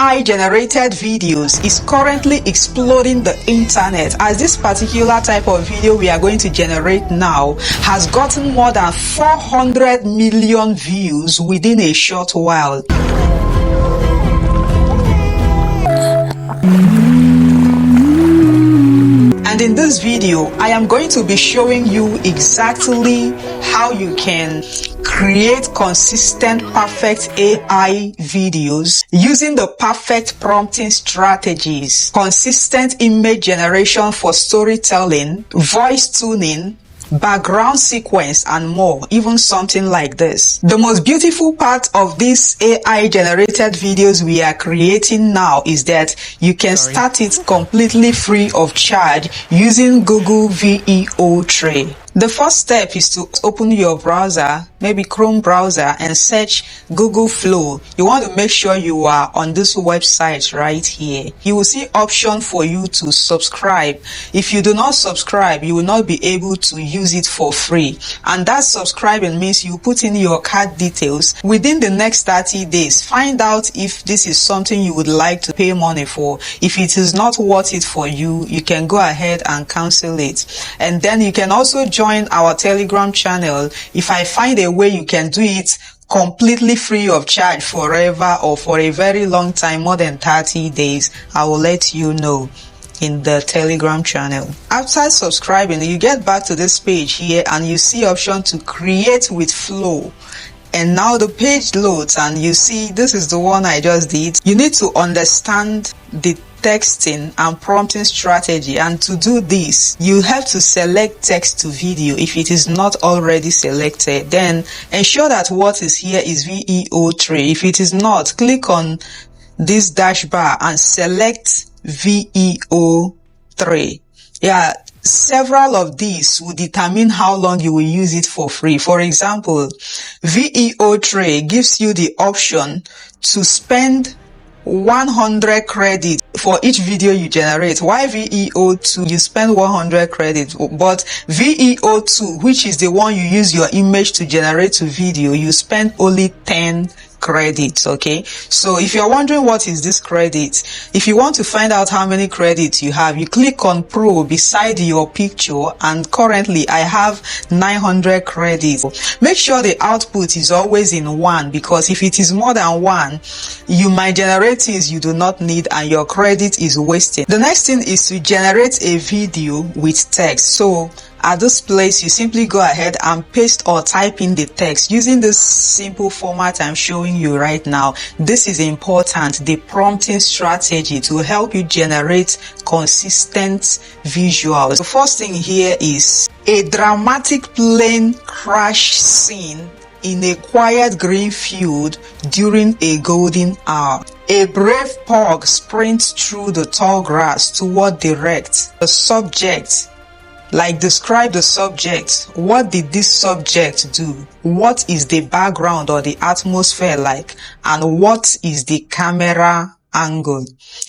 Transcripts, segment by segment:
AI generated videos is currently exploding the internet, as this particular type of video we are going to generate now has gotten more than 400 million views within a short while. And in this video, I am going to be showing you exactly how you can create consistent, perfect AI videos using the perfect prompting strategies, consistent image generation for storytelling, voice tuning, background sequence, and more, even something like this. The most beautiful part of these AI generated videos we are creating now is that you can start it completely free of charge using Google VEO3. The first step is to open your browser, maybe Chrome browser, and search Google Flow. You want to make sure you are on this website right here. You will see option for you to subscribe. If you do not subscribe, you will not be able to use it for free. And that subscribing means you put in your card details. Within the next 30 days, find out if this is something you would like to pay money for. If it is not worth it for you, you can go ahead and cancel it. And then you can also join our Telegram channel. If I find a way you can do it completely free of charge forever or for a very long time, more than 30 days, I will let you know in the Telegram channel. After subscribing, you get back to this page here and you see option to create with Flow. And now the page loads and you see this is the one I just did. You need to understand the texting and prompting strategy, and to do this you have to select text to video if it is not already selected. Then ensure that what is here is VEO3. If it is not, click on this dash bar and select VEO3. Several of these will determine how long you will use it for free. For example, VEO3 gives you the option to spend 100 credits for each video you generate. Why VEO2? You spend 100 credits, but VEO2, which is the one you use your image to generate to video, you spend only 10 credits. Okay, so if you're wondering what is this credit, if you want to find out how many credits you have, you click on Pro beside your picture, and currently I have 900 credits. Make sure the output is always in 1, because if it is more than 1, you might generate things you do not need and your credit is wasted. The next thing is to generate a video with text. So at this place, you simply go ahead and paste or type in the text using this simple format I'm showing you right now. This is important, the prompting strategy to help you generate consistent visuals. The first thing here is a dramatic plane crash scene in a quiet green field during a golden hour. A brave pug sprints through the tall grass toward the wrecked. The subject, describe the subject. What did this subject do? What is the background or the atmosphere like? And what is the camera angle?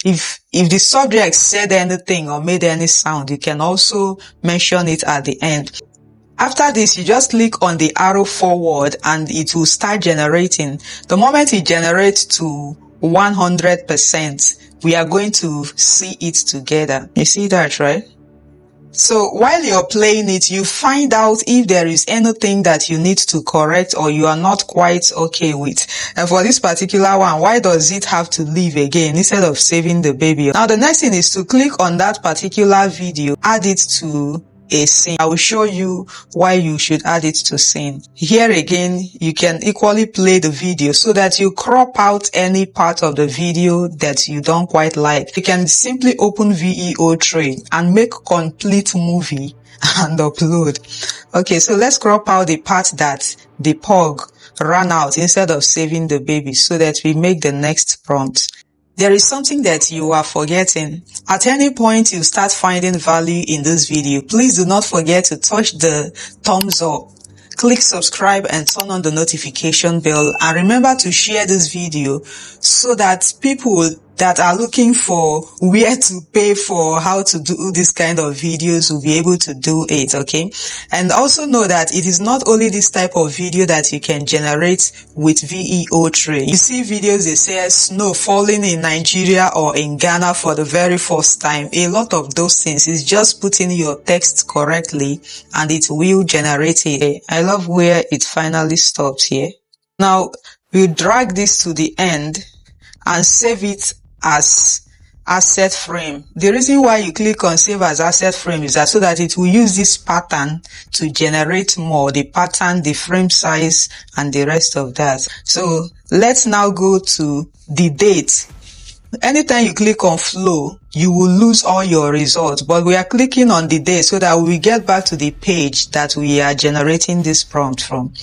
If the subject said anything or made any sound, you can also mention it at the end. After this, you just click on the arrow forward and it will start generating. The moment it generates to 100%, we are going to see it together. You see that, right? So while you're playing it, you find out if there is anything that you need to correct or you are not quite okay with. And for this particular one, why does it have to leave again instead of saving the baby? Now the next thing is to click on that particular video, add it to a scene. I will show you why you should add it to scene. Here again, you can equally play the video so that you crop out any part of the video that you don't quite like. You can simply open VEO3 and make complete movie and upload. Okay, so let's crop out the part that the pug ran out instead of saving the baby so that we make the next prompt. There is something that you are forgetting. At any point you start finding value in this video, please do not forget to touch the thumbs up, click subscribe and turn on the notification bell, and remember to share this video so that people will that are looking for where to pay for how to do this kind of videos will be able to do it, okay? And also know that it is not only this type of video that you can generate with VEO3. You see videos that say snow falling in Nigeria or in Ghana for the very first time. A lot of those things is just putting your text correctly and it will generate it. I love where it finally stops here. Now, we'll drag this to the end and save it as asset frame. The reason why you click on save as asset frame is that so that it will use this pattern to generate more, the pattern, the frame size, and the rest of that. So let's now go to the date. Anytime you click on flow, you will lose all your results, but we are clicking on the date so that we will get back to the page that we are generating this prompt from.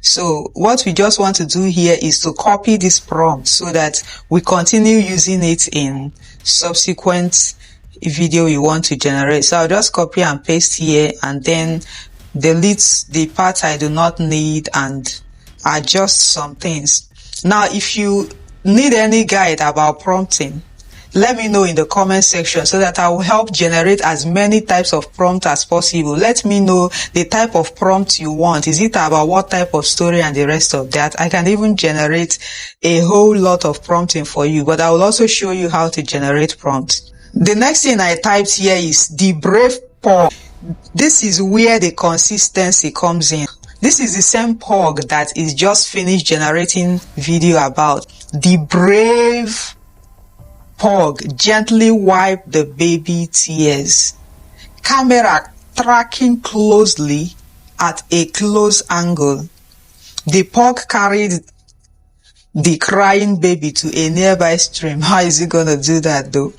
So what we just want to do here is to copy this prompt so that we continue using it in subsequent video we want to generate. So I'll just copy and paste here and then delete the part I do not need and adjust some things. Now, if you need any guide about prompting, let me know in the comment section so that I will help generate as many types of prompt as possible. Let me know the type of prompt you want. Is it about what type of story and the rest of that? I can even generate a whole lot of prompting for you, but I will also show you how to generate prompts. The next thing I typed here is the brave pug. This is where the consistency comes in. This is the same pug that is just finished generating video about. The brave pug gently wipe the baby tears. Camera tracking closely at a close angle. The pug carried the crying baby to a nearby stream. How is he gonna do that though?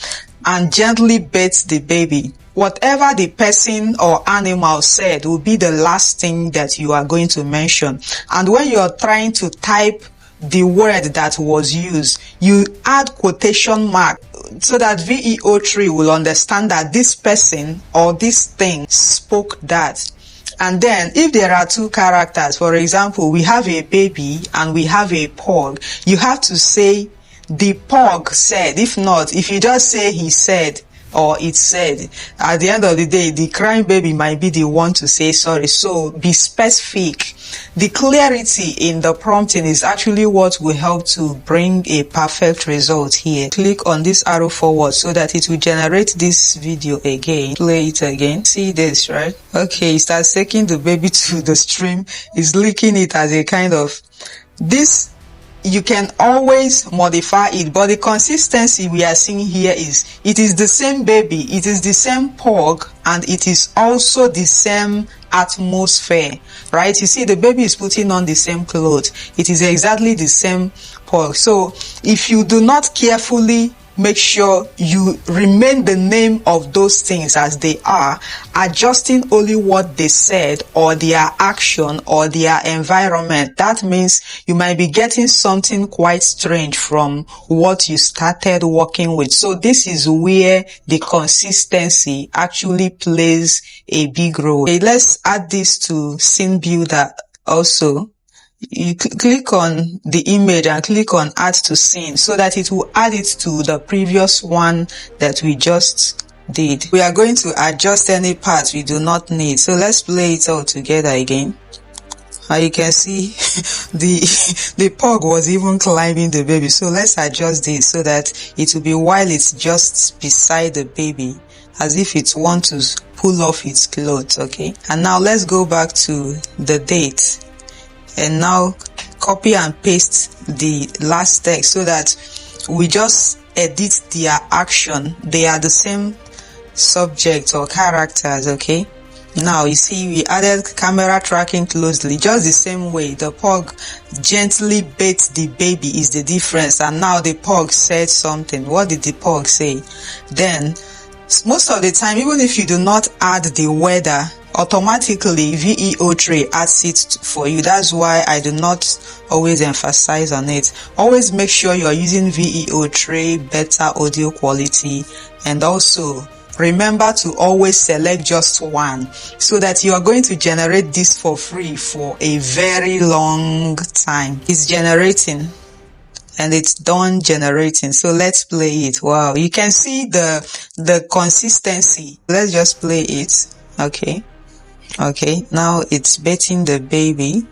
And gently bathes the baby. Whatever the person or animal said will be the last thing that you are going to mention. And when you are trying to type the word that was used, you add quotation mark so that VEO3 will understand that this person or this thing spoke that. And then if there are two characters, for example, we have a baby and we have a pug, you have to say the pug said. If not, if you just say he said or it said, at the end of the day, the crying baby might be the one to say sorry. So be specific. The clarity in the prompting is actually what will help to bring a perfect result here. Click on this arrow forward so that it will generate this video again. Play it again. See this, right? Okay, it starts taking the baby to the stream. It's licking it as a kind of this. You can always modify it, but the consistency we are seeing here is it is the same baby, it is the same pug, and it is also the same atmosphere, right? You see the baby is putting on the same clothes. It is exactly the same pug. So if you do not carefully make sure you remain the name of those things as they are, adjusting only what they said or their action or their environment, that means you might be getting something quite strange from what you started working with. So this is where the consistency actually plays a big role. Okay, let's add this to Scene Builder also. You click on the image and click on add to scene so that it will add it to the previous one that we just did. We are going to adjust any parts we do not need. So let's play it all together again. And you can see the pug was even climbing the baby. So let's adjust this so that it will be while it's just beside the baby, as if it wants to pull off its clothes. Okay, and now let's go back to the date. And now copy and paste the last text so that we just edit their action. They are the same subject or characters, okay? Now you see we added camera tracking closely, just the same way. The pug gently bathes the baby is the difference, and now the pug said something. What did the pug say? Then most of the time, even if you do not add the weather, automatically VEO3 adds it for you. That's why I do not always emphasize on it. Always make sure you are using VEO3 better audio quality, and also remember to always select just one so that you are going to generate this for free for a very long time. It's generating. and it's done generating. So let's play it. Wow, you can see the consistency. Let's just play it. Okay, now it's betting the baby.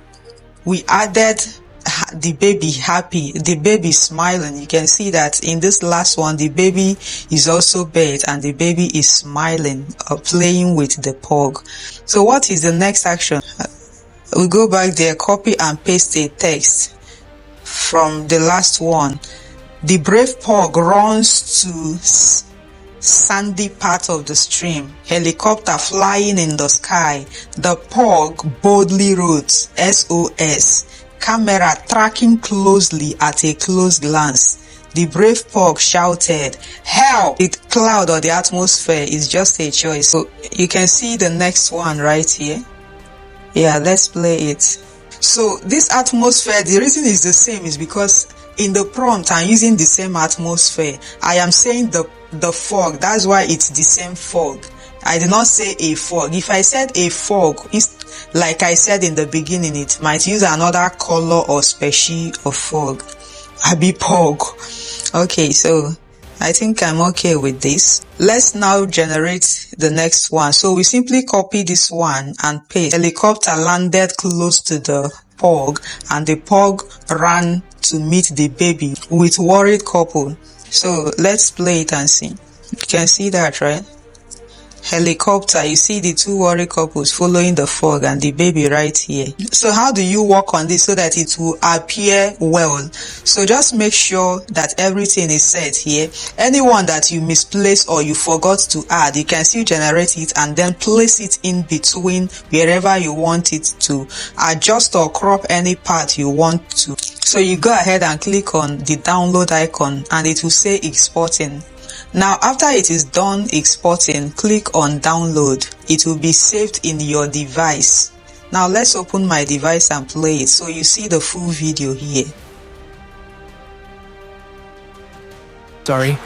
We added the baby happy, the baby smiling. You can see that in this last one the baby is also bet and the baby is smiling or playing with the pug. So what is the next action? We go back there, copy and paste a text from the last one. The brave pug runs to sandy part of the stream. Helicopter flying in the sky. The pug boldly wrote SOS. Camera tracking closely at a close glance. The brave pug shouted, "Help!" The cloud or the atmosphere is just a choice. So you can see the next one right here. Yeah, let's play it. So this atmosphere, the reason is the same is because in the prompt I'm using the same atmosphere. I am saying the fog. That's why it's the same fog. I did not say a fog. If I said a fog, like I said in the beginning, it might use another color or species of fog. Abi pog. Okay, so I think I'm okay with this. Let's now generate the next one. So we simply copy this one and paste. Helicopter landed close to the pug and the pug ran to meet the baby with worried couple. So let's play it and see. You can see that, right? Helicopter, you see the two worried couples following the fog and the baby right here. So how do you work on this so that it will appear well? So just make sure that everything is set here. Anyone that you misplaced or you forgot to add, you can still generate it and then place it in between wherever you want it to. Adjust or crop any part you want to. So you go ahead and click on the download icon and it will say exporting. Now after it is done exporting, click on download. It will be saved in your device. Now let's open my device and play it so you see the full video here. Sorry.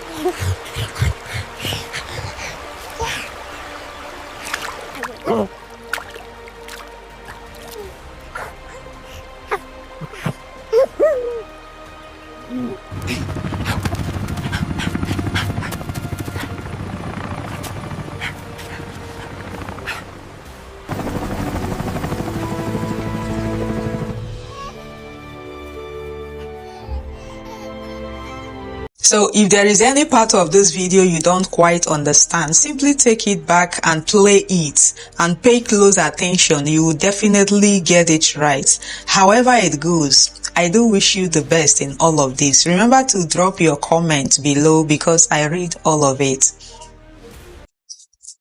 So if there is any part of this video you don't quite understand, simply take it back and play it and pay close attention. You will definitely get it right. However it goes, I do wish you the best in all of this. Remember to drop your comments below because I read all of it.